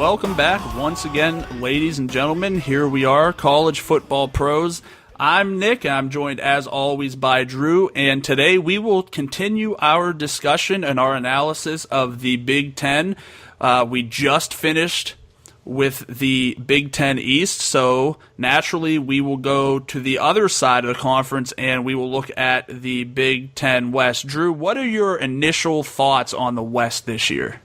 welcome back once again, ladies and gentlemen. Here we are, College Football Pros. I'm Nick, and I'm joined as always by Drew, and today we will continue our discussion and our analysis of the Big Ten. We just finished with the Big Ten East, so naturally we will go to the other side of the conference and we will look at the Big Ten West. Drew, what are your initial thoughts on the West this year?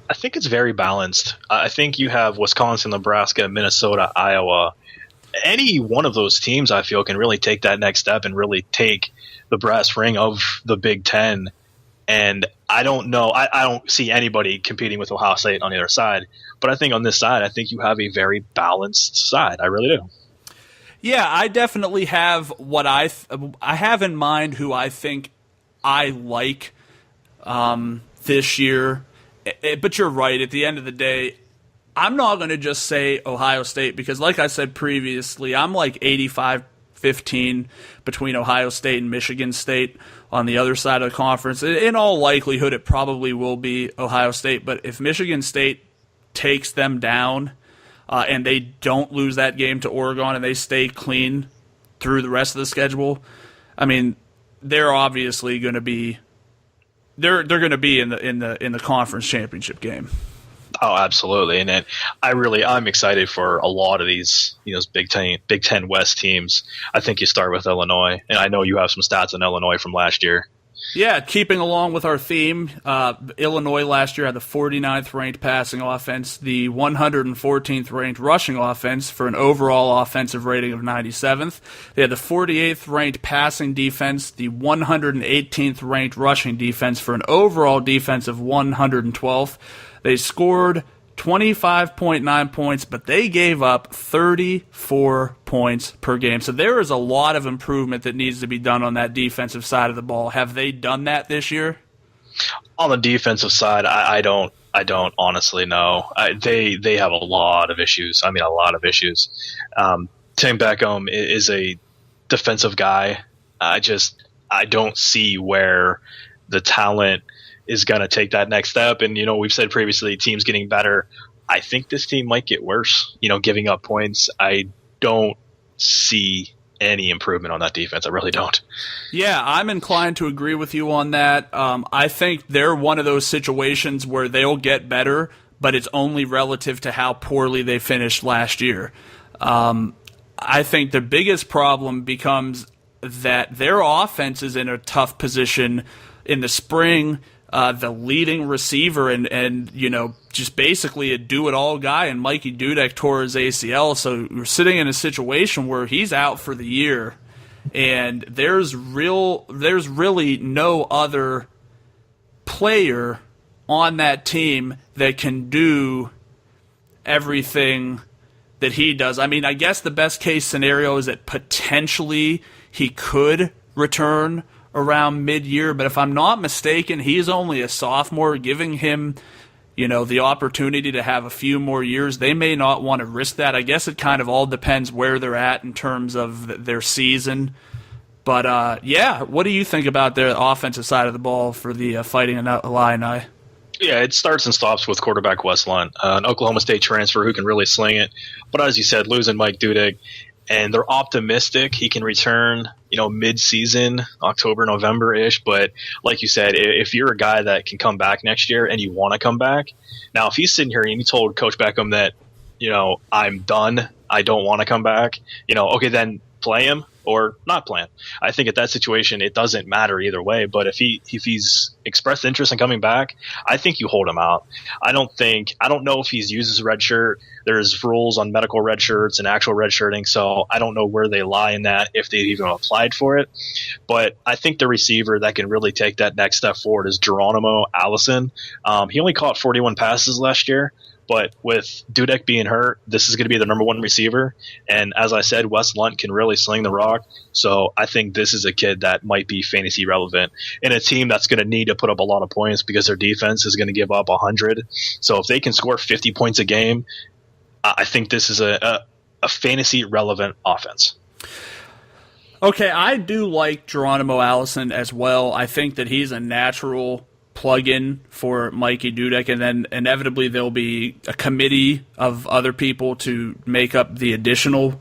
I think it's very balanced. I think you have Wisconsin, Nebraska, Minnesota, Iowa. Any one of those teams, I feel, can really take that next step and really take the brass ring of the Big Ten. And I don't know. I don't see anybody competing with Ohio State on the other side. But I think on this side, I think you have a very balanced side. I really do. Yeah, I definitely have what I have in mind who I think I like this year. But you're right. At the end of the day, I'm not going to just say Ohio State because, like I said previously, I'm like 85-15 between Ohio State and Michigan State on the other side of the conference. In all likelihood, it probably will be Ohio State. But if Michigan State takes them down and they don't lose that game to Oregon and they stay clean through the rest of the schedule, I mean, they're obviously going to be they're going to be in the conference championship game. Oh, absolutely. And then I'm excited for a lot of these, Big Ten West teams. I think you start with Illinois, and I know you have some stats on Illinois from last year. Yeah, keeping along with our theme, Illinois last year had the 49th ranked passing offense, the 114th ranked rushing offense for an overall offensive rating of 97th. They had the 48th ranked passing defense, the 118th ranked rushing defense for an overall defense of 112th. They scored 25.9 points, but they gave up 34 points per game. So there is a lot of improvement that needs to be done on that defensive side of the ball. Have they done that this year? On the defensive side, I don't honestly know. They have a lot of issues. I mean, a lot of issues. Tim Beckham is a defensive guy. I don't see where the talent is going to take that next step. And, we've said previously, teams getting better. I think this team might get worse, giving up points. I don't see any improvement on that defense. I really don't. Yeah, I'm inclined to agree with you on that. I think they're one of those situations where they'll get better, but it's only relative to how poorly they finished last year. I think the biggest problem becomes that their offense is in a tough position in the spring. The leading receiver and just basically a do-it-all guy, and Mikey Dudek tore his ACL, so we're sitting in a situation where he's out for the year, and there's really no other player on that team that can do everything that he does. I mean, I guess the best-case scenario is that potentially he could return around mid-year, but if I'm not mistaken, he's only a sophomore, giving him, the opportunity to have a few more years. They may not want to risk that. I guess it kind of all depends where they're at in terms of their season. But, what do you think about their offensive side of the ball for the Fighting Illini? Yeah, it starts and stops with quarterback Wes Lunt, an Oklahoma State transfer who can really sling it. But as you said, losing Mike Dudek, and they're optimistic he can return, mid-season, October, November-ish. But like you said, if you're a guy that can come back next year and you want to come back, now if he's sitting here and you told Coach Beckham that, I'm done, I don't want to come back, okay, then play him or not play him. I think at that situation, it doesn't matter either way. But if he's expressed interest in coming back, I think you hold him out. I don't know if he's used his red shirt. There's rules on medical red shirts and actual red shirting, so I don't know where they lie in that, if they've even applied for it. But I think the receiver that can really take that next step forward is Geronimo Allison. He only caught 41 passes last year. But with Dudek being hurt, this is going to be the number one receiver. And as I said, Wes Lunt can really sling the rock. So I think this is a kid that might be fantasy relevant in a team that's going to need to put up a lot of points because their defense is going to give up 100. So if they can score 50 points a game, I think this is a fantasy relevant offense. Okay, I do like Geronimo Allison as well. I think that he's a natural plug-in for Mikey Dudek, and then inevitably there'll be a committee of other people to make up the additional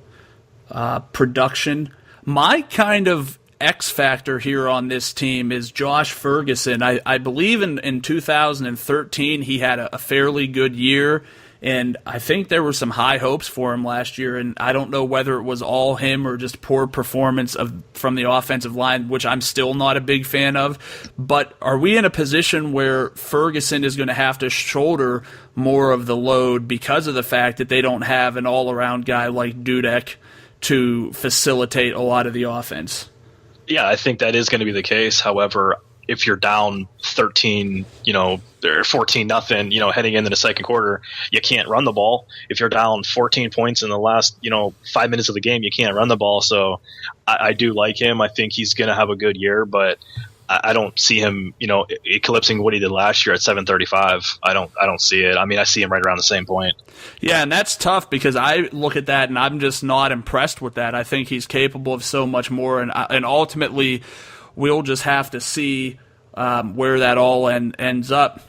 production. My kind of X factor here on this team is Josh Ferguson. I believe in 2013 he had a fairly good year, and I think there were some high hopes for him last year, and I don't know whether it was all him or just poor performance from the offensive line, which I'm still not a big fan of. But are we in a position where Ferguson is going to have to shoulder more of the load because of the fact that they don't have an all-around guy like Dudek to facilitate a lot of the offense? Yeah, I think that is going to be the case. However, if you're down 13, or 14 nothing, heading into the second quarter, you can't run the ball. If you're down 14 points in the last, 5 minutes of the game, you can't run the ball. So I do like him. I think he's going to have a good year, but I don't see him, eclipsing what he did last year at 735. I don't see it. I mean, I see him right around the same point. Yeah, and that's tough because I look at that and I'm just not impressed with that. I think he's capable of so much more, and ultimately we'll just have to see where that all ends up.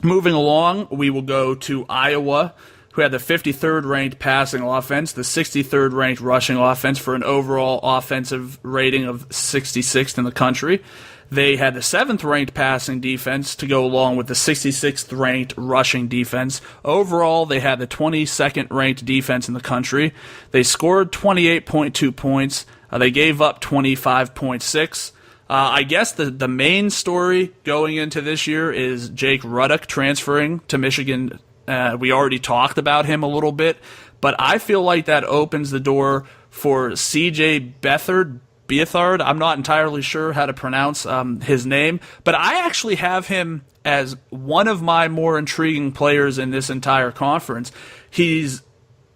Moving along, we will go to Iowa, who had the 53rd ranked passing offense, the 63rd ranked rushing offense for an overall offensive rating of 66th in the country. They had the 7th ranked passing defense to go along with the 66th ranked rushing defense. Overall, they had the 22nd ranked defense in the country. They scored 28.2 points. They gave up 25.6. I guess the main story going into this year is Jake Rudock transferring to Michigan. We already talked about him a little bit, but I feel like that opens the door for C.J. Beathard. I'm not entirely sure how to pronounce his name, but I actually have him as one of my more intriguing players in this entire conference. He's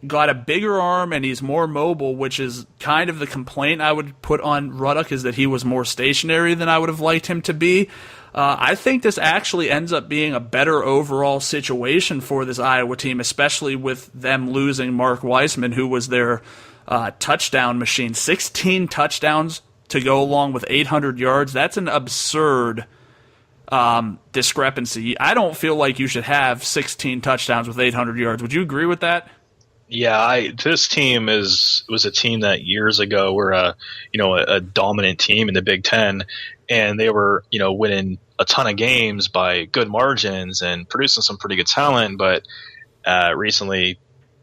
got a bigger arm and he's more mobile, which is kind of the complaint I would put on Rudock, is that he was more stationary than I would have liked him to be. I think this actually ends up being a better overall situation for this Iowa team, especially with them losing Mark Weissman, who was their touchdown machine. 16 touchdowns to go along with 800 yards. That's an absurd discrepancy. I don't feel like you should have 16 touchdowns with 800 yards. Would you agree with that? Yeah, this team was a team that years ago were a dominant team in the Big Ten, and they were winning a ton of games by good margins and producing some pretty good talent. But recently,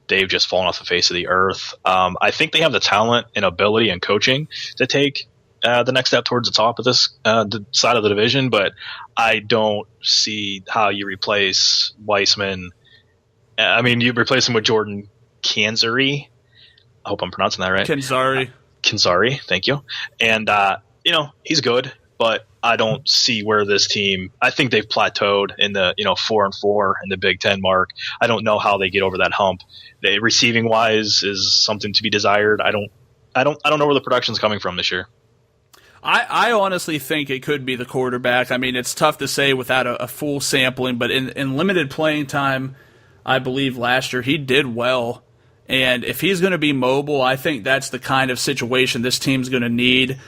they've just fallen off the face of the earth. I think they have the talent and ability and coaching to take the next step towards the top of this the side of the division, but I don't see how you replace Weissman. I mean, you replace him with Jordan Canzari. I hope I'm pronouncing that right. Canzari, thank you. And he's good, but I don't see where this team. I think they've plateaued in the 4-4 in the Big Ten mark. I don't know how they get over that hump. The receiving wise is something to be desired. I don't know where the production's coming from this year. I honestly think it could be the quarterback. I mean, it's tough to say without a full sampling, but in limited playing time, I believe last year he did well. And if he's going to be mobile, I think that's the kind of situation this team's going to need,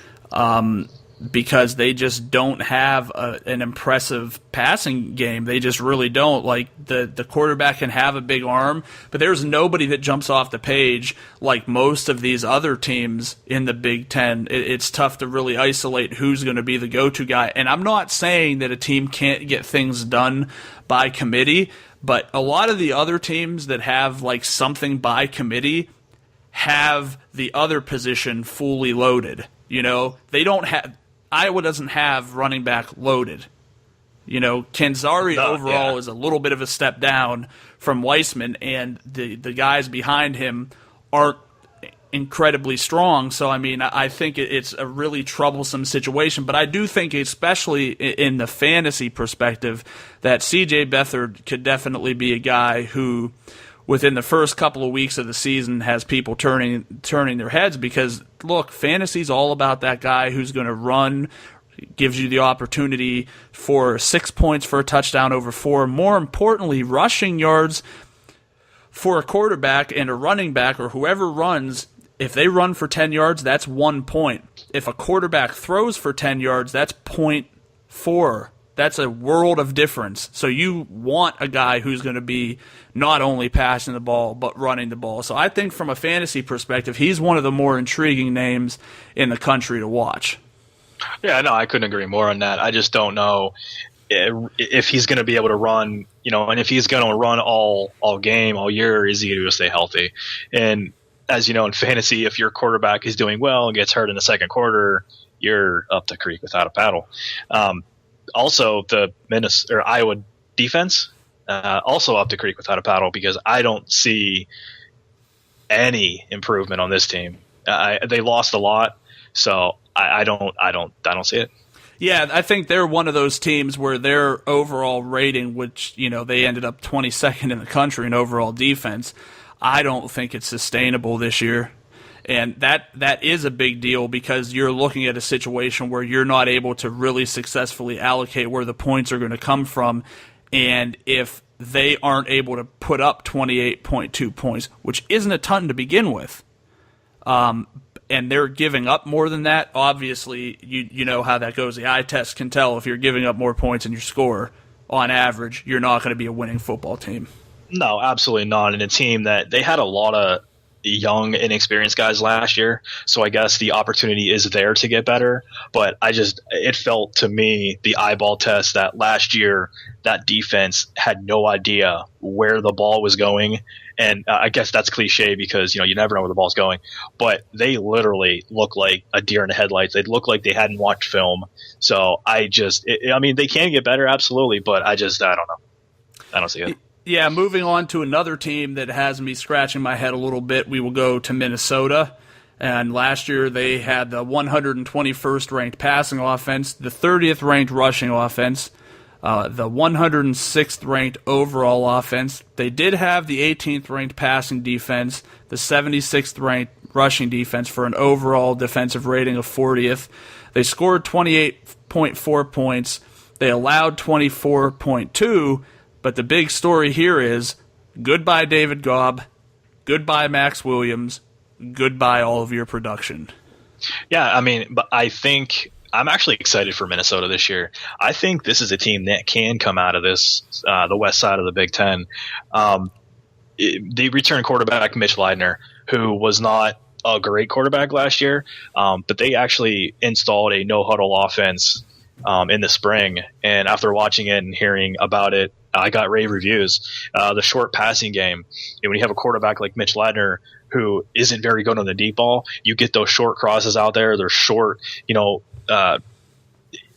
because they just don't have an impressive passing game. They just really don't. Like, the quarterback can have a big arm, but there's nobody that jumps off the page like most of these other teams in the Big Ten. It's tough to really isolate who's going to be the go-to guy. And I'm not saying that a team can't get things done by committee, but a lot of the other teams that have like something by committee have the other position fully loaded. They don't have. Iowa doesn't have running back loaded. Canzari overall is a little bit of a step down from Weissman, and the guys behind him aren't incredibly strong. So, I mean, I think it's a really troublesome situation. But I do think, especially in the fantasy perspective, that C.J. Beathard could definitely be a guy who, within the first couple of weeks of the season, has people turning their heads, because, look, fantasy's all about that guy who's going to run, gives you the opportunity for 6 points for a touchdown over 4. More importantly, rushing yards for a quarterback and a running back or whoever runs. If they run for 10 yards, that's 1 point. If a quarterback throws for 10 yards, that's 0.4 That's a world of difference. So you want a guy who's going to be not only passing the ball, but running the ball. So I think from a fantasy perspective, he's one of the more intriguing names in the country to watch. Yeah, no, I couldn't agree more on that. I just don't know if he's going to be able to run, and if he's going to run all game, all year, or is he going to stay healthy? And as you know, in fantasy, if your quarterback is doing well and gets hurt in the second quarter, you're up the creek without a paddle. Also, the Iowa defense, also up the creek without a paddle, because I don't see any improvement on this team. They lost a lot, so I don't see it. Yeah, I think they're one of those teams where their overall rating, which, they ended up 22nd in the country in overall defense, I don't think it's sustainable this year. And that is a big deal, because you're looking at a situation where you're not able to really successfully allocate where the points are going to come from. And if they aren't able to put up 28.2 points, which isn't a ton to begin with, and they're giving up more than that, obviously you know how that goes. The eye test can tell if you're giving up more points than your score. On average, you're not going to be a winning football team. No, absolutely not. And a team that they had a lot of young, inexperienced guys last year, so I guess the opportunity is there to get better. But it felt to me, the eyeball test, that last year that defense had no idea where the ball was going. And I guess that's cliche, because you never know where the ball's going, but they literally look like a deer in the headlights. They look like they hadn't watched film. So they can get better, absolutely, but I don't know. I don't see it. Yeah, moving on to another team that has me scratching my head a little bit, we will go to Minnesota. And last year they had the 121st ranked passing offense, the 30th ranked rushing offense, the 106th ranked overall offense. They did have the 18th ranked passing defense, the 76th ranked rushing defense, for an overall defensive rating of 40th. They scored 28.4 points. They allowed 24.2. But the big story here is goodbye David Cobb, goodbye Max Williams, goodbye all of your production. Yeah, but I think I'm actually excited for Minnesota this year. I think this is a team that can come out of this, the west side of the Big Ten. They returned quarterback Mitch Leidner, who was not a great quarterback last year, but they actually installed a no-huddle offense in the spring. And after watching it and hearing about it, I got rave reviews. The short passing game, when you have a quarterback like Mitch Leidner who isn't very good on the deep ball, you get those short crosses out there. They're short,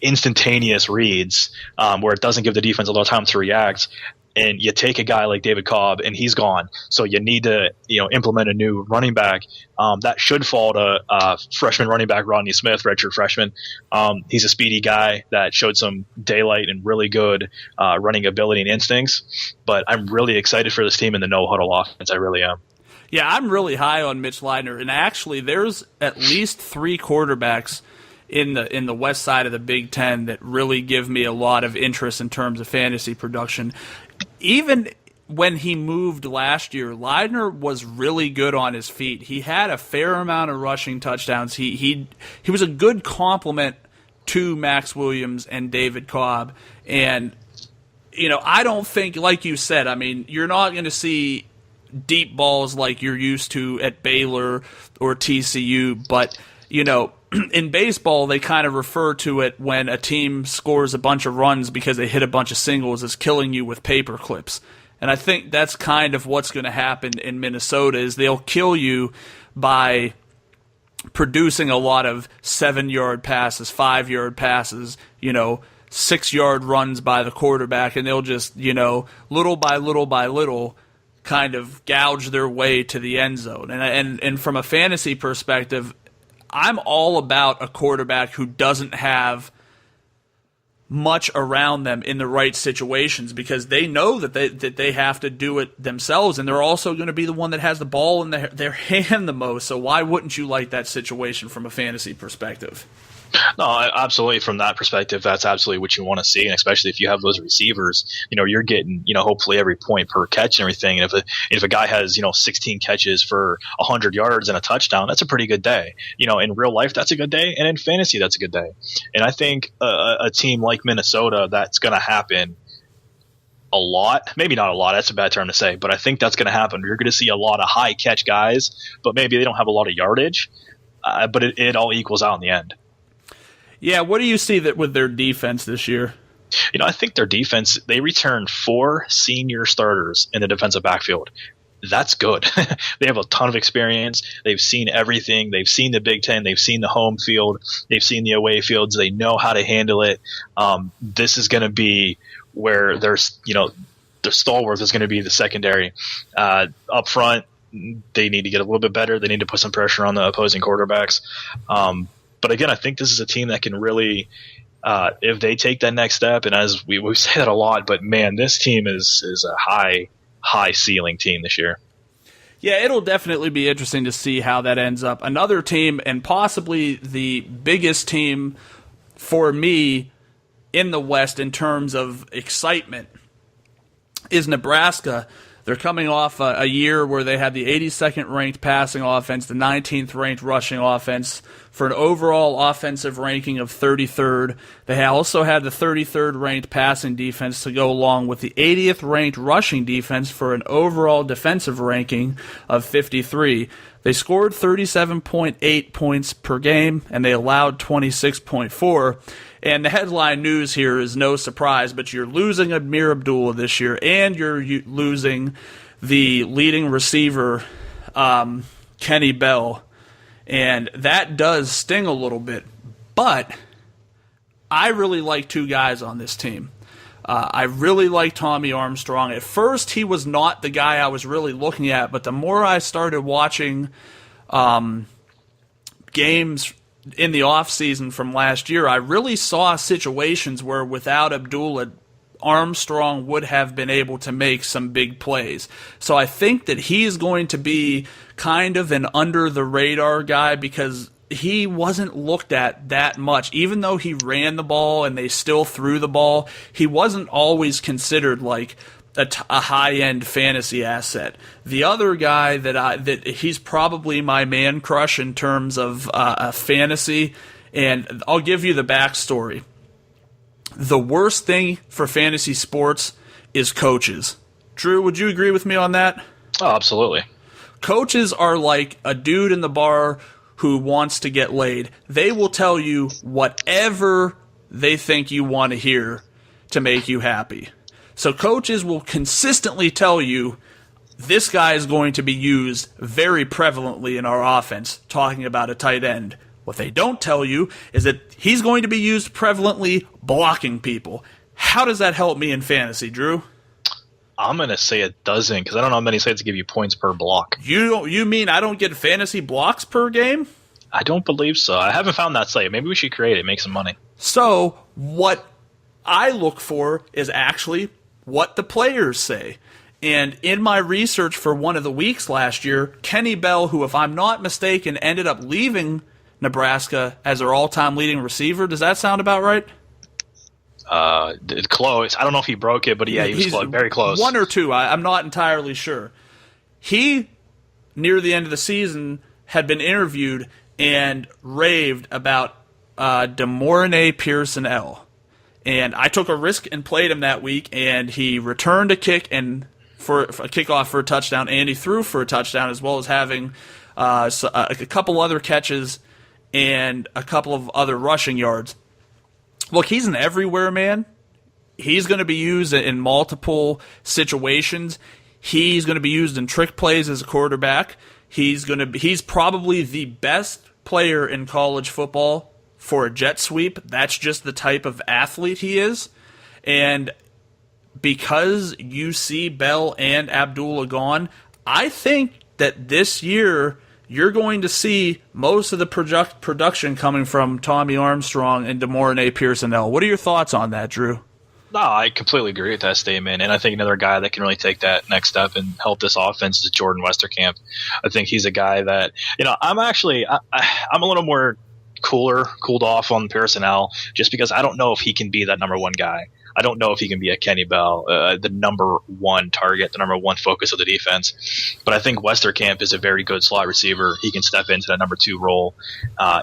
instantaneous reads where it doesn't give the defense a lot of time to react. And you take a guy like David Cobb, and he's gone. So you need to, implement a new running back. That should fall to freshman running back Rodney Smith, redshirt freshman. He's a speedy guy that showed some daylight and really good running ability and instincts. But I'm really excited for this team in the no-huddle offense. I really am. Yeah, I'm really high on Mitch Leidner. And actually, there's at least 3 quarterbacks in the west side of the Big Ten that really give me a lot of interest in terms of fantasy production. Even when he moved last year, Leidner was really good on his feet. He had a fair amount of rushing touchdowns. He was a good complement to Max Williams and David Cobb. And, I don't think, like you said, you're not going to see deep balls like you're used to at Baylor or TCU, but, in baseball, they kind of refer to it when a team scores a bunch of runs because they hit a bunch of singles as killing you with paper clips. And I think that's kind of what's going to happen in Minnesota, is they'll kill you by producing a lot of 7-yard passes, 5-yard passes, 6-yard runs by the quarterback, and they'll just, little by little by little kind of gouge their way to the end zone. And from a fantasy perspective, I'm all about a quarterback who doesn't have much around them in the right situations, because they know that they have to do it themselves, and they're also going to be the one that has the ball in their hand the most. So why wouldn't you like that situation from a fantasy perspective? No, absolutely. From that perspective, that's absolutely what you want to see, and especially if you have those receivers, you're getting, hopefully every point per catch and everything. And if a guy has, 16 catches for 100 yards and a touchdown, that's a pretty good day. In real life, that's a good day, and in fantasy, that's a good day. And I think a team like Minnesota, that's going to happen a lot. Maybe not a lot. That's a bad term to say, but I think that's going to happen. You're going to see a lot of high catch guys, but maybe they don't have a lot of yardage. But it all equals out in the end. Yeah, what do you see that with their defense this year? I think their defense, they returned 4 senior starters in the defensive backfield. That's good. They have a ton of experience. They've seen everything. They've seen the Big Ten. They've seen the home field. They've seen the away fields. They know how to handle it. This is going to be where there's, the stalwart is going to be the secondary. Up front, they need to get a little bit better. They need to put some pressure on the opposing quarterbacks. But again, I think this is a team that can really, if they take that next step, and as we say that a lot, but man, this team is a high ceiling team this year. Yeah, it'll definitely be interesting to see how that ends up. Another team, and possibly the biggest team for me in the West in terms of excitement, is Nebraska. They're coming off a year where they had the 82nd ranked passing offense, the 19th ranked rushing offense, for an overall offensive ranking of 33rd. They also had the 33rd ranked passing defense to go along with the 80th ranked rushing defense for an overall defensive ranking of 53. They scored 37.8 points per game, and they allowed 26.4. And the headline news here is no surprise, but you're losing Amir Abdullah this year, and you're losing the leading receiver, Kenny Bell. And that does sting a little bit. But I really like 2 guys on this team. I really like Tommy Armstrong. At first, he was not the guy I was really looking at, but the more I started watching games in the offseason from last year, I really saw situations where without Abdullah, Armstrong would have been able to make some big plays. So I think that he is going to be kind of an under-the-radar guy because he wasn't looked at that much. Even though he ran the ball and they still threw the ball, he wasn't always considered like a high-end fantasy asset. The other guy that he's probably my man crush in terms of fantasy, and I'll give you the backstory. The worst thing for fantasy sports is coaches. Drew, would you agree with me on that? Oh, absolutely. Coaches are like a dude in the bar who wants to get laid. They will tell you whatever they think you want to hear to make you happy. So coaches will consistently tell you this guy is going to be used very prevalently in our offense, talking about a tight end. What they don't tell you is that he's going to be used prevalently blocking people. How does that help me in fantasy, Drew? I'm going to say it doesn't, because I don't know how many sites give you points per block. You mean I don't get fantasy blocks per game? I don't believe so. I haven't found that site. Maybe we should create it, make some money. So what I look for is actually what the players say. And in my research for one of the weeks last year, Kenny Bell, who, if I'm not mistaken, ended up leaving Nebraska as their all-time leading receiver. Does that sound about right? Close. I don't know if he broke it, but yeah, he was close, very close. 1 or 2. I'm not entirely sure. He, near the end of the season, had been interviewed and raved about DeMornay Pearson-L. And I took a risk and played him that week, and he returned a kick and for a kickoff for a touchdown, and he threw for a touchdown, as well as having a couple other catches and a couple of other rushing yards. Look, he's an everywhere man. He's going to be used in multiple situations. He's going to be used in trick plays as a quarterback. He's probably the best player in college football for a jet sweep. That's just the type of athlete he is. And because you see Bell and Abdullah gone, I think that this year you're going to see most of the production coming from Tommy Armstrong and DeMornay Pearson-L. What are your thoughts on that, Drew? No, I completely agree with that statement, and I think another guy that can really take that next step and help this offense is Jordan Westerkamp. I think he's a guy that, I'm a little more cooled off on personnel, just because I don't know if he can be that number one guy. I don't know if he can be a Kenny Bell, the number one target, the number one focus of the defense. But I think Westerkamp is a very good slot receiver. He can step into that number two role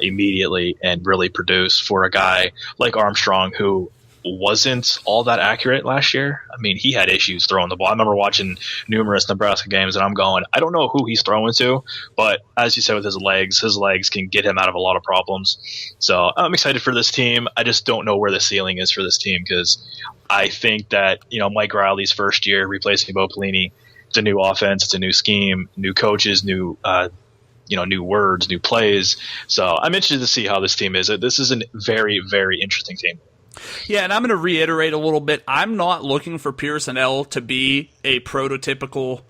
immediately and really produce for a guy like Armstrong, who wasn't all that accurate last year. I mean, he had issues throwing the ball. I remember watching numerous Nebraska games, and I'm going, I don't know who he's throwing to, but as you said, with his legs can get him out of a lot of problems. So I'm excited for this team. I just don't know where the ceiling is for this team, because I think that, Mike Riley's first year replacing Bo Pelini, it's a new offense, it's a new scheme, new coaches, new new words, new plays. So I'm interested to see how this team is. This is a very, very interesting team. Yeah, and I'm going to reiterate a little bit. I'm not looking for Pearson-L to be a prototypical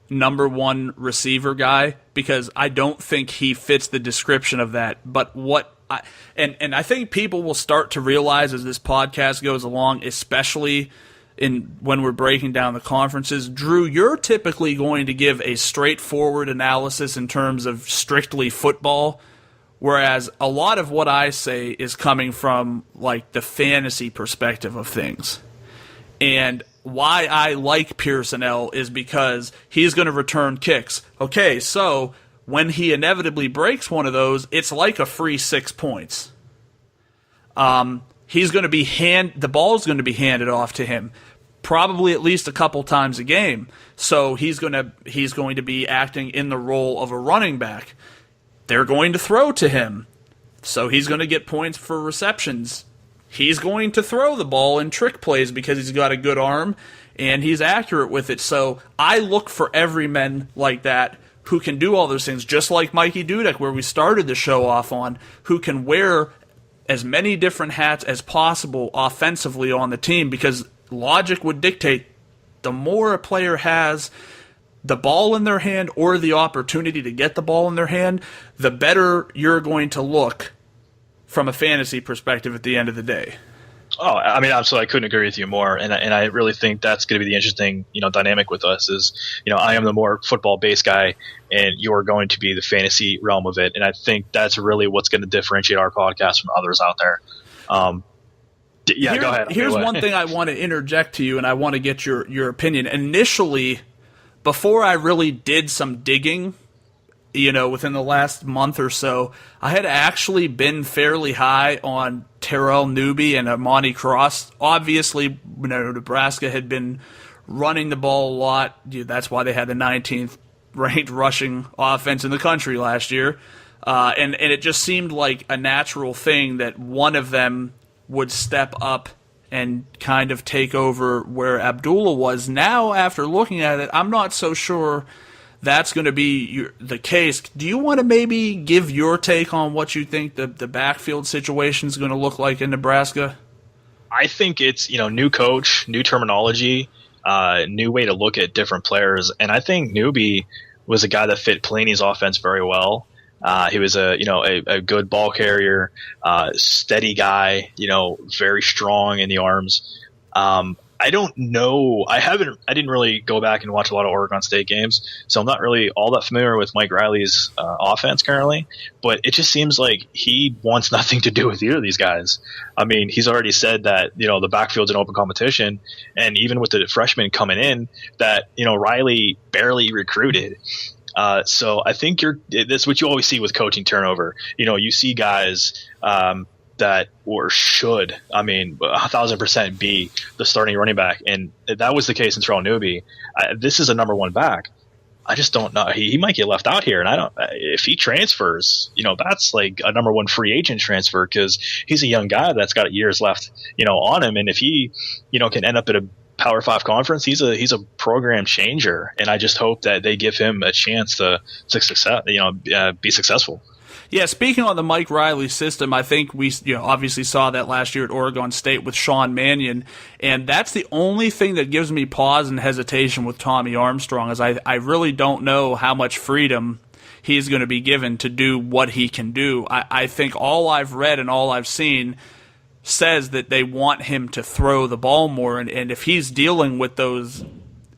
number one receiver guy, because I don't think he fits the description of that. But I think people will start to realize as this podcast goes along, especially when we're breaking down the conferences. Drew, you're typically going to give a straightforward analysis in terms of strictly football, whereas a lot of what I say is coming from like the fantasy perspective of things. And why I like Pearson-L is because he's going to return kicks. Okay, so when he inevitably breaks one of those, it's like a free 6 points. He's going to be the ball's going to be handed off to him probably at least a couple times a game. So he's going to be acting in the role of a running back. They're going to throw to him, so he's going to get points for receptions. He's going to throw the ball in trick plays because he's got a good arm and he's accurate with it. So I look for everymen like that who can do all those things, just like Mikey Dudek, where we started the show off on, who can wear as many different hats as possible offensively on the team, because logic would dictate the more a player has the ball in their hand or the opportunity to get the ball in their hand, the better you're going to look from a fantasy perspective at the end of the day. Oh, I mean, absolutely. I couldn't agree with you more. And I really think that's going to be the interesting, dynamic with us is, I am the more football-based guy, and you are going to be the fantasy realm of it. And I think that's really what's going to differentiate our podcast from others out there. Go ahead. Here's one thing I want to interject to you, and I want to get your opinion. Initially, before I really did some digging, within the last month or so, I had actually been fairly high on Terrell Newby and Amani Cross. Obviously, Nebraska had been running the ball a lot. That's why they had the 19th ranked rushing offense in the country last year. And it just seemed like a natural thing that one of them would step up and kind of take over where Abdullah was. Now, after looking at it, I'm not so sure that's going to be the case. Do you want to maybe give your take on what you think the backfield situation is going to look like in Nebraska? I think it's, new coach, new terminology, new way to look at different players. And I think Newby was a guy that fit Pelini's offense very well. He was a good ball carrier, steady guy, very strong in the arms. I don't know. I didn't really go back and watch a lot of Oregon State games, so I'm not really all that familiar with Mike Riley's offense currently, but it just seems like he wants nothing to do with either of these guys. I mean, he's already said that, the backfield's an open competition, and even with the freshmen coming in, that, Riley barely recruited. So I think that's what you always see with coaching turnover. You see guys that should, 1,000% be the starting running back. And that was the case in Terrell Newby. This is a number one back. I just don't know. He might get left out here. And if he transfers, that's like a number one free agent transfer, because he's a young guy that's got years left, on him. And if he, can end up at a Power 5 conference, he's a program changer. And I just hope that they give him a chance to be successful. Yeah, speaking on the Mike Riley system, I think we obviously saw that last year at Oregon State with Sean Mannion, and that's the only thing that gives me pause and hesitation with Tommy Armstrong, is I really don't know how much freedom he's going to be given to do what he can do. I think all I've read and all I've seen says that they want him to throw the ball more, and if he's dealing with those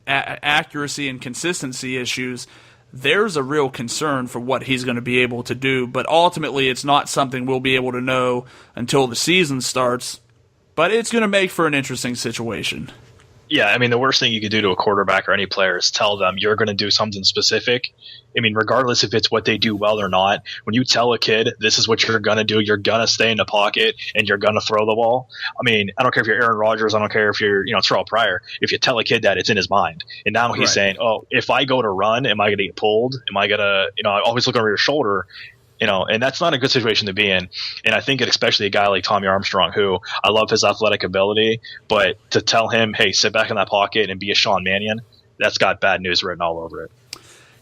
accuracy and consistency issues, there's a real concern for what he's going to be able to do. But ultimately, it's not something we'll be able to know until the season starts. But it's going to make for an interesting situation. Yeah, I mean, the worst thing you could do to a quarterback or any player is tell them you're going to do something specific. I mean, regardless if it's what they do well or not, when you tell a kid this is what you're going to do, you're going to stay in the pocket and you're going to throw the ball. I mean, I don't care if you're Aaron Rodgers. I don't care if you're, Terrell Pryor. If you tell a kid that, it's in his mind. And now he's saying, oh, if I go to run, am I going to get pulled? Am I going to, always look over your shoulder? And that's not a good situation to be in. And I think especially a guy like Tommy Armstrong, who I love his athletic ability, but to tell him, hey, sit back in that pocket and be a Sean Mannion, that's got bad news written all over it.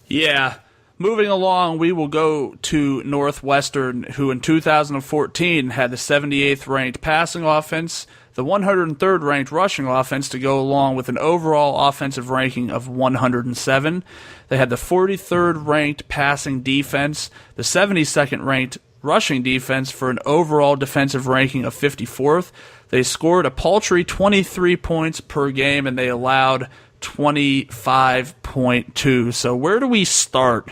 Yeah. Moving along, we will go to Northwestern, who in 2014 had the 78th ranked passing offense, the 103rd ranked rushing offense to go along with an overall offensive ranking of 107. They had the 43rd ranked passing defense, the 72nd ranked rushing defense for an overall defensive ranking of 54th. They scored a paltry 23 points per game, and they allowed 25.2. So where do we start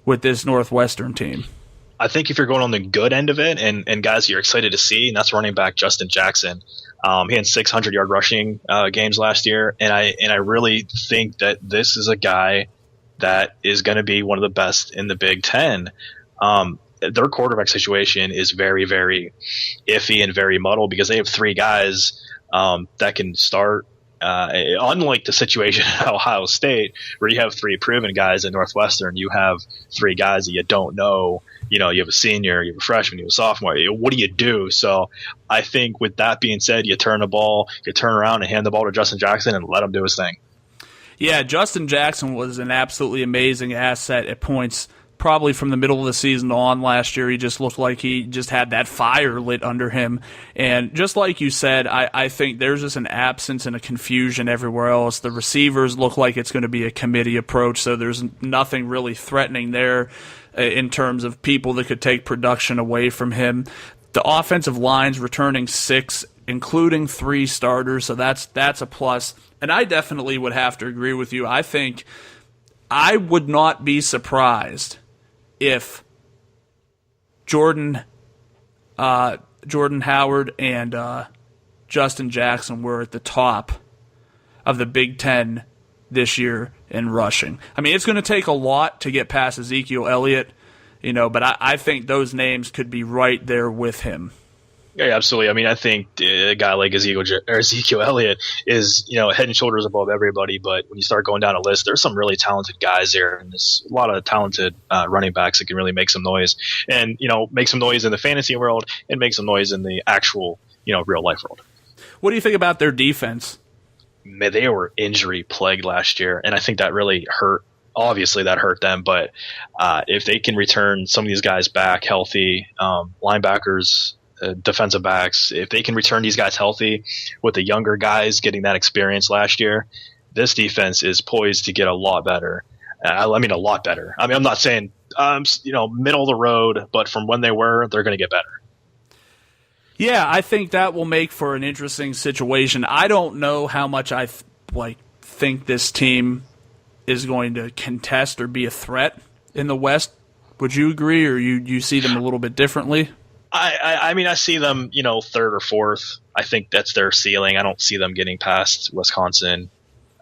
with this Northwestern team? I think if you're going on the good end of it, and guys you're excited to see, and that's running back Justin Jackson. He had 600-yard rushing games last year, and I really think that this is a guy that is going to be one of the best in the Big Ten. Their quarterback situation is very, very iffy and very muddled because they have three guys that can start. Unlike the situation at Ohio State, where you have three proven guys at Northwestern, you have three guys that you don't know. You have a senior, you have a freshman, you have a sophomore. What do you do? So I think with that being said, you turn around and hand the ball to Justin Jackson and let him do his thing. Yeah, Justin Jackson was an absolutely amazing asset at points, probably from the middle of the season on last year. He just looked like he just had that fire lit under him. And just like you said, I think there's just an absence and a confusion everywhere else. The receivers look like it's going to be a committee approach, so there's nothing really threatening there in terms of people that could take production away from him. The offensive line's returning 6, including 3 starters, so that's a plus. And I definitely would have to agree with you. I think I would not be surprised if Jordan Howard and Justin Jackson were at the top of the Big Ten this year in rushing. I mean, it's going to take a lot to get past Ezekiel Elliott, but I think those names could be right there with him. Yeah, absolutely. I mean, I think a guy like Ezekiel Elliott is, head and shoulders above everybody. But when you start going down a list, there's some really talented guys there, and there's a lot of talented running backs that can really make some noise, and make some noise in the fantasy world and make some noise in the actual, real life world. What do you think about their defense? They were injury plagued last year, and I think that really hurt. Obviously, that hurt them, but if they can return some of these guys back healthy, linebackers, defensive backs, if they can return these guys healthy with the younger guys getting that experience last year, this defense is poised to get a lot better. I mean, a lot better. I mean, I'm not saying, middle of the road, but from when they were, they're going to get better. Yeah, I think that will make for an interesting situation. I don't know how much I think this team is going to contest or be a threat in the West. Would you agree, or you see them a little bit differently? I mean, I see them, 3rd or 4th. I think that's their ceiling. I don't see them getting past Wisconsin.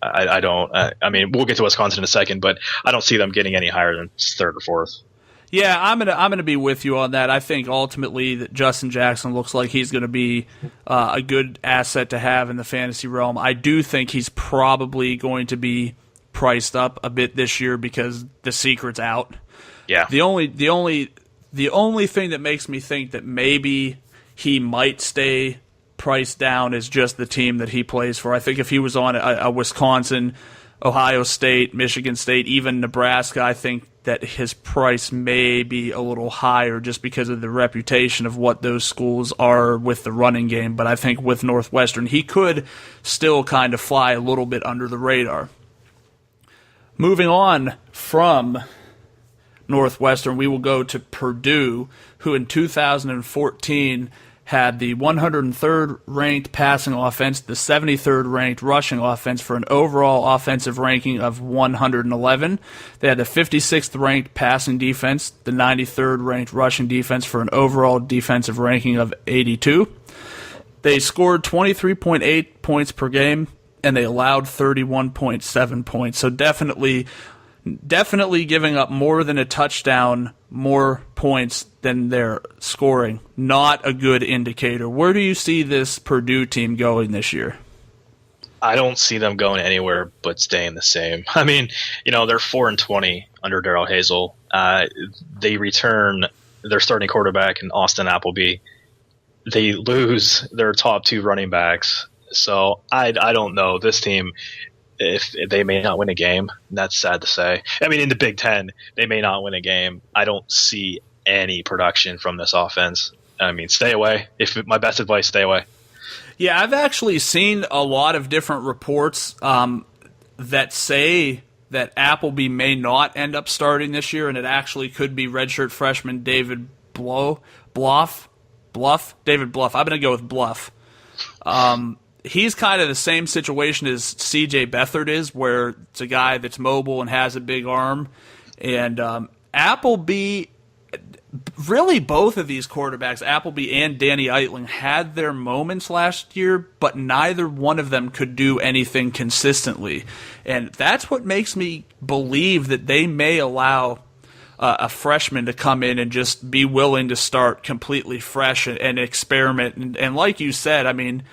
I don't. I mean, we'll get to Wisconsin in a second, but I don't see them getting any higher than 3rd or 4th. Yeah, I'm gonna be with you on that. I think ultimately that Justin Jackson looks like he's going to be a good asset to have in the fantasy realm. I do think he's probably going to be priced up a bit this year because the secret's out. Yeah. The only thing that makes me think that maybe he might stay priced down is just the team that he plays for. I think if he was on a Wisconsin, Ohio State, Michigan State, even Nebraska, I think that his price may be a little higher just because of the reputation of what those schools are with the running game. But I think with Northwestern, he could still kind of fly a little bit under the radar. Moving on from Northwestern, we will go to Purdue, who in 2014 had the 103rd ranked passing offense, the 73rd ranked rushing offense for an overall offensive ranking of 111. They had the 56th ranked passing defense, the 93rd ranked rushing defense for an overall defensive ranking of 82. They scored 23.8 points per game, and they allowed 31.7 points. So definitely giving up more than a touchdown, more points than they're scoring. Not a good indicator. Where do you see this Purdue team going this year? I don't see them going anywhere but staying the same. I mean, they're 4-20 under Darrell Hazel. They return their starting quarterback in Austin Appleby. They lose their top two running backs. So I don't know. This team, if they may not win a game, that's sad to say. I mean, in the Big Ten, they may not win a game. I don't see any production from this offense. I mean, stay away. My best advice, stay away. Yeah, I've actually seen a lot of different reports that say that Appleby may not end up starting this year, and it actually could be redshirt freshman David Bluff. David Bluff. I'm going to go with Bluff. He's kind of the same situation as C.J. Beathard is, where it's a guy that's mobile and has a big arm. And Appleby, really both of these quarterbacks, Appleby and Danny Eitling, had their moments last year, but neither one of them could do anything consistently. And that's what makes me believe that they may allow a freshman to come in and just be willing to start completely fresh and experiment. And like you said, I mean,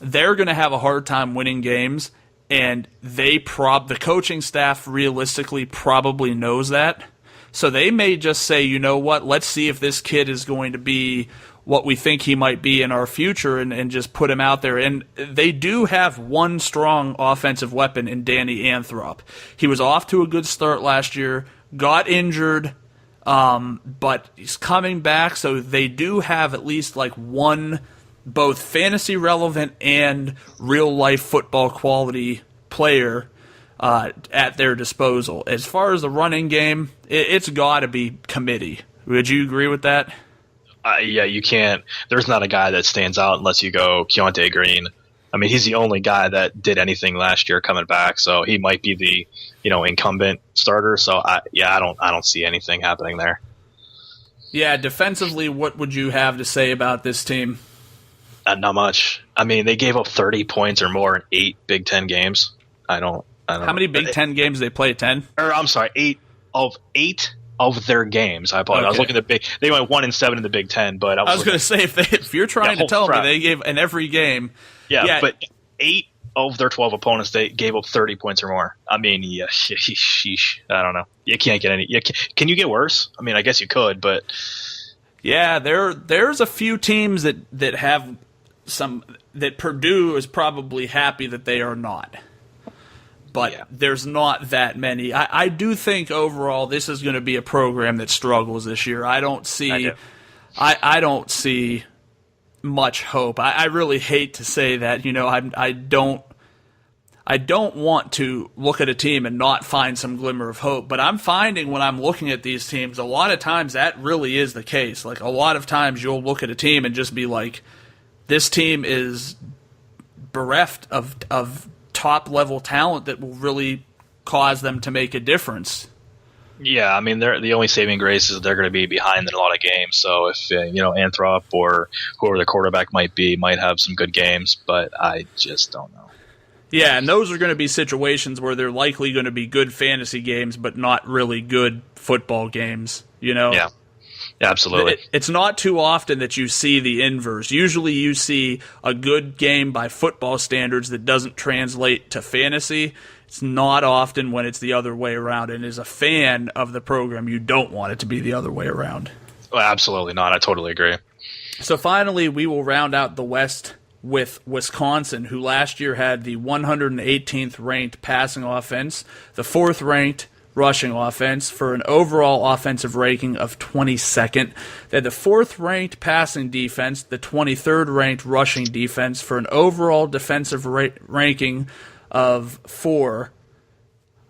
they're going to have a hard time winning games, and the coaching staff realistically probably knows that. So they may just say, you know what, let's see if this kid is going to be what we think he might be in our future, and just put him out there. And they do have one strong offensive weapon in Danny Anthrop. He was off to a good start last year, got injured, but he's coming back, so they do have at least like one both fantasy relevant and real life football quality player at their disposal. As far as the running game, it's got to be committee. Would you agree with that? Yeah, you can't. There's not a guy that stands out unless you go Keontae Green. I mean, he's the only guy that did anything last year coming back, so he might be the incumbent starter. So I don't see anything happening there. Yeah, defensively, what would you have to say about this team? Not much. I mean, they gave up 30 points or more in 8 Big Ten games. I don't. How many Big Ten games they play? 10? Or I'm sorry, 8 of their games. I apologize. Okay. I was looking at they went 1-7 in the Big Ten, but I was going to say if you're trying to tell me they gave in every game. Yeah, but 8 of their 12 opponents they gave up 30 points or more. I mean, yeah, sheesh. I don't know. You can't get any. Can you get worse? I mean, I guess you could, but yeah, there's a few teams that have some that Purdue is probably happy that they are not. But there's not that many. I do think overall this is going to be a program that struggles this year. I don't see much hope. I really hate to say that. I don't want to look at a team and not find some glimmer of hope. But I'm finding when I'm looking at these teams, a lot of times that really is the case. Like a lot of times you'll look at a team and just be like, this team is bereft of top-level talent that will really cause them to make a difference. Yeah, I mean, the only saving grace is they're going to be behind in a lot of games. So if Anthrop or whoever the quarterback might have some good games, but I just don't know. Yeah, and those are going to be situations where they're likely going to be good fantasy games, but not really good football games. Yeah. Absolutely. It's not too often that you see the inverse. Usually you see a good game by football standards that doesn't translate to fantasy. It's not often when it's the other way around. And as a fan of the program, you don't want it to be the other way around. Well, absolutely not. I totally agree. So finally, we will round out the West with Wisconsin, who last year had the 118th ranked passing offense, the 4th ranked rushing offense for an overall offensive ranking of 22nd. They had the 4th ranked passing defense, the 23rd ranked rushing defense for an overall defensive ranking of 4.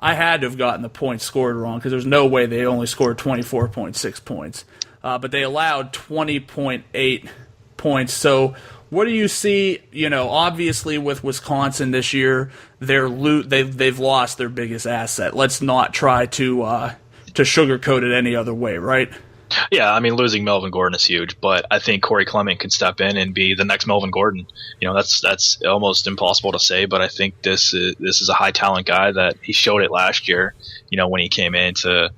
I had to have gotten the points scored wrong because there's no way they only scored 24.6 points. But they allowed 20.8 points. So what do you see, obviously with Wisconsin this year, they've lost their biggest asset. Let's not try to sugarcoat it any other way, right? Yeah, I mean, losing Melvin Gordon is huge, but I think Corey Clement could step in and be the next Melvin Gordon. That's almost impossible to say, but I think this is a high talent guy that he showed it last year. When he came in to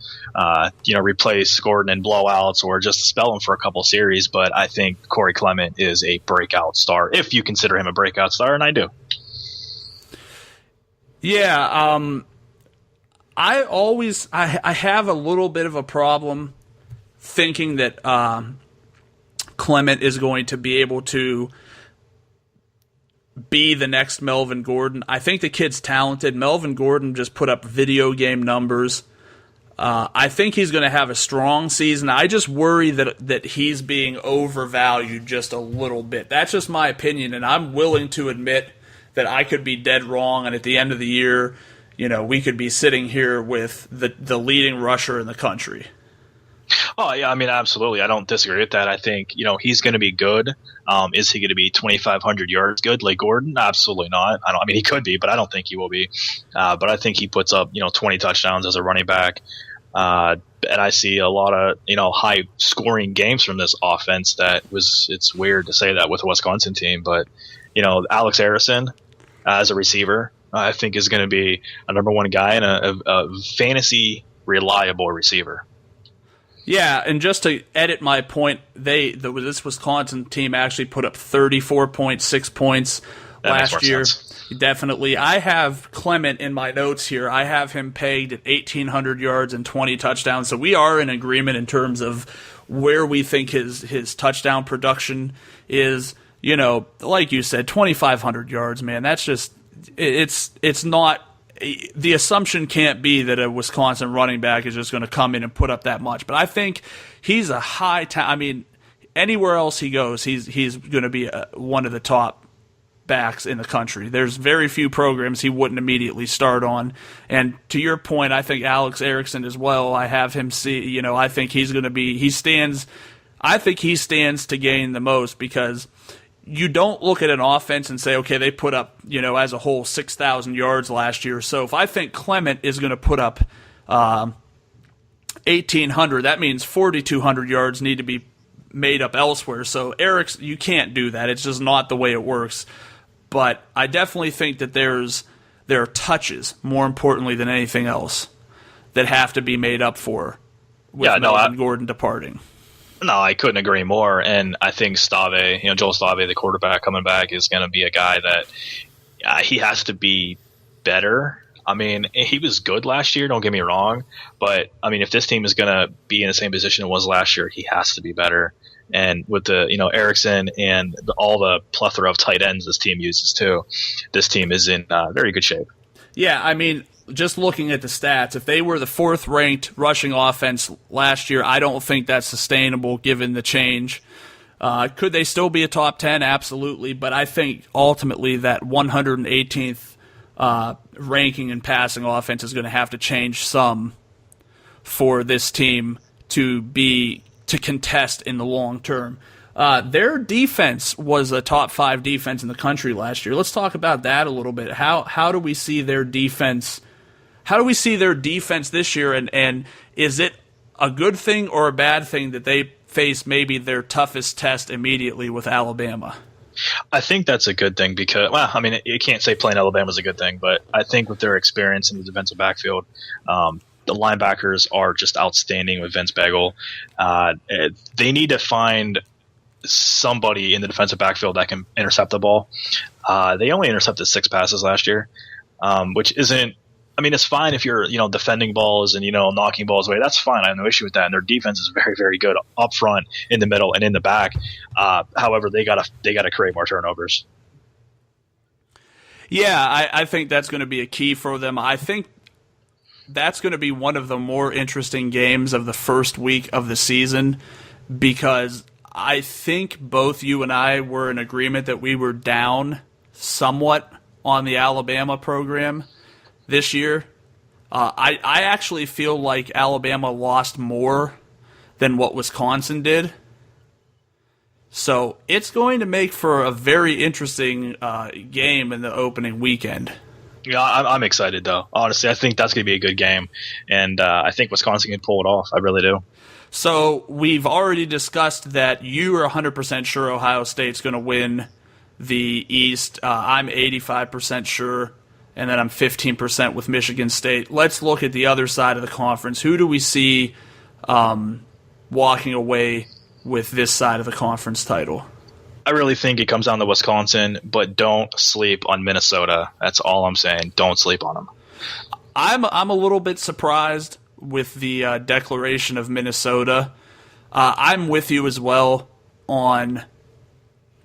replace Gordon in blowouts or just spell him for a couple series. But I think Corey Clement is a breakout star, if you consider him a breakout star, and I do. Yeah, I have a little bit of a problem thinking that Clement is going to be able to be the next Melvin Gordon. I think the kid's talented. Melvin Gordon just put up video game numbers. I think he's going to have a strong season. I just worry that he's being overvalued just a little bit. That's just my opinion, and I'm willing to admit that I could be dead wrong, and at the end of the year, we could be sitting here with the leading rusher in the country. Oh, yeah, I mean, absolutely. I don't disagree with that. I think, he's going to be good. Is he going to be 2,500 yards good like Gordon? Absolutely not. I mean, he could be, but I don't think he will be. But I think he puts up, 20 touchdowns as a running back. And I see a lot of, high-scoring games from this offense it's weird to say that with a Wisconsin team. But, Alex Harrison as a receiver, I think is going to be a number one guy and a fantasy reliable receiver. Yeah, and just to edit my point, this Wisconsin team actually put up 34.6 points last year. Sense. Definitely. I have Clement in my notes here. I have him pegged at 1,800 yards and 20 touchdowns. So we are in agreement in terms of where we think his touchdown production is. Like you said, 2,500 yards, man. That's just it's not. The assumption can't be that a Wisconsin running back is just going to come in and put up that much. But I think he's a I mean, anywhere else he goes, he's going to be one of the top backs in the country. There's very few programs he wouldn't immediately start on. And to your point, I think Alex Erickson as well. I have him see. I think he's going to be. I think he stands to gain the most because you don't look at an offense and say, okay, they put up, as a whole 6,000 yards last year. So if I think Clement is going to put up 1,800, that means 4,200 yards need to be made up elsewhere. So you can't do that. It's just not the way it works. But I definitely think that there are touches, more importantly than anything else, that have to be made up for with Melvin Gordon departing. No, I couldn't agree more. And I think Stave, Joel Stave, the quarterback coming back, is going to be a guy that he has to be better. I mean, he was good last year, don't get me wrong. But, I mean, if this team is going to be in the same position it was last year, he has to be better. And with the, Erickson and all the plethora of tight ends this team uses too, this team is in very good shape. Yeah, I mean, just looking at the stats, if they were the fourth-ranked rushing offense last year, I don't think that's sustainable given the change. Could they still be a top 10? Absolutely, but I think ultimately that 118th ranking in passing offense is going to have to change some for this team to contest in the long term. Their defense was a top 5 defense in the country last year. Let's talk about that a little bit. How do we see their defense? How do we see their defense this year? And is it a good thing or a bad thing that they face maybe their toughest test immediately with Alabama? I think that's a good thing because, well, I mean, you can't say playing Alabama is a good thing, but I think with their experience in the defensive backfield, the linebackers are just outstanding with Vince Bagel. They need to find somebody in the defensive backfield that can intercept the ball. They only intercepted 6 passes last year, which isn't. I mean, it's fine if you're, defending balls and, knocking balls away. That's fine. I have no issue with that. And their defense is very, very good up front, in the middle, and in the back. However, they gotta create more turnovers. Yeah, I think that's going to be a key for them. I think that's going to be one of the more interesting games of the first week of the season because I think both you and I were in agreement that we were down somewhat on the Alabama program this year. I actually feel like Alabama lost more than what Wisconsin did. So it's going to make for a very interesting game in the opening weekend. Yeah, I'm excited, though. Honestly, I think that's going to be a good game, and I think Wisconsin can pull it off. I really do. So we've already discussed that you are 100% sure Ohio State's going to win the East. I'm 85% sure, and then I'm 15% with Michigan State. Let's look at the other side of the conference. Who do we see walking away with this side of the conference title? I really think it comes down to Wisconsin, but don't sleep on Minnesota. That's all I'm saying. Don't sleep on them. I'm a little bit surprised with the declaration of Minnesota. I'm with you as well on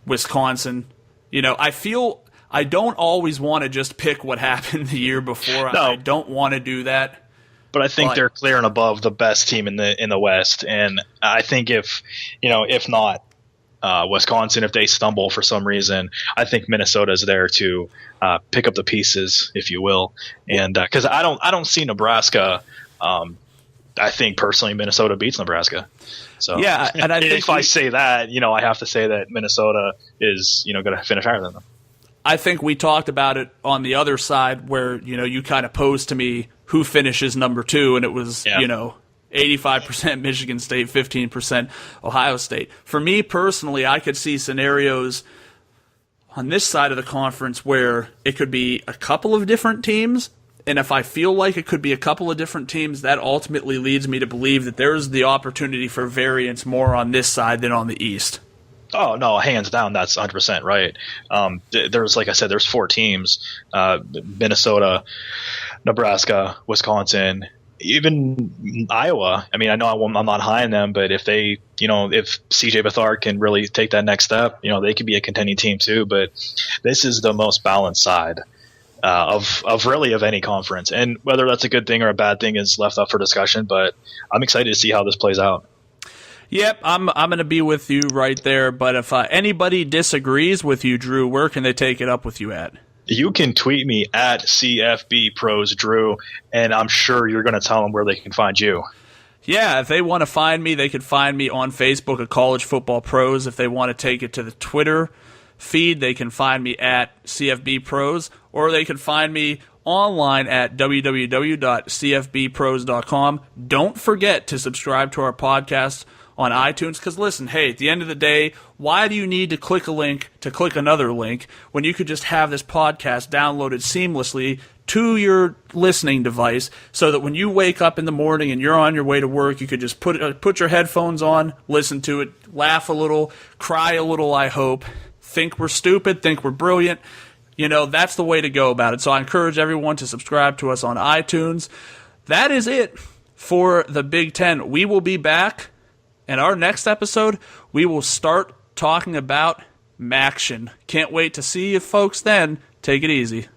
Wisconsin. You know, I don't always want to just pick what happened the year before. No. I don't want to do that. But I think they're clear and above the best team in the West, and I think if not Wisconsin, if they stumble for some reason, I think Minnesota's there to pick up the pieces, if you will, and because I don't see Nebraska. I think personally Minnesota beats Nebraska. So yeah, and I think if I say that, I have to say that Minnesota is going to finish higher than them. I think we talked about it on the other side where, you kind of posed to me who finishes number 2, and it was, 85% Michigan State, 15% Ohio State. For me personally, I could see scenarios on this side of the conference where it could be a couple of different teams, and if I feel like it could be a couple of different teams, that ultimately leads me to believe that there's the opportunity for variance more on this side than on the East. Oh, no, hands down, that's 100% right. There's, like I said, there's 4 teams, Minnesota, Nebraska, Wisconsin, even Iowa. I mean, I know I'm not high on them, but if they, if CJ Beathard can really take that next step, they could be a contending team too. But this is the most balanced side of any conference. And whether that's a good thing or a bad thing is left up for discussion, but I'm excited to see how this plays out. Yep, I'm going to be with you right there. But if anybody disagrees with you, Drew, where can they take it up with you at? You can tweet me at CFB Pros Drew, and I'm sure you're going to tell them where they can find you. Yeah, if they want to find me, they can find me on Facebook at College Football Pros. If they want to take it to the Twitter feed, they can find me at CFB Pros, or they can find me online at www.cfbpros.com. Don't forget to subscribe to our podcast on iTunes, because listen, hey, at the end of the day, why do you need to click a link to click another link when you could just have this podcast downloaded seamlessly to your listening device, so that when you wake up in the morning and you're on your way to work, you could just put your headphones on, listen to it, laugh a little, cry a little, I hope, think we're stupid, think we're brilliant. That's the way to go about it. So I encourage everyone to subscribe to us on iTunes. That is it for the Big Ten. We will be back. In our next episode, we will start talking about Maction. Can't wait to see you folks then. Take it easy.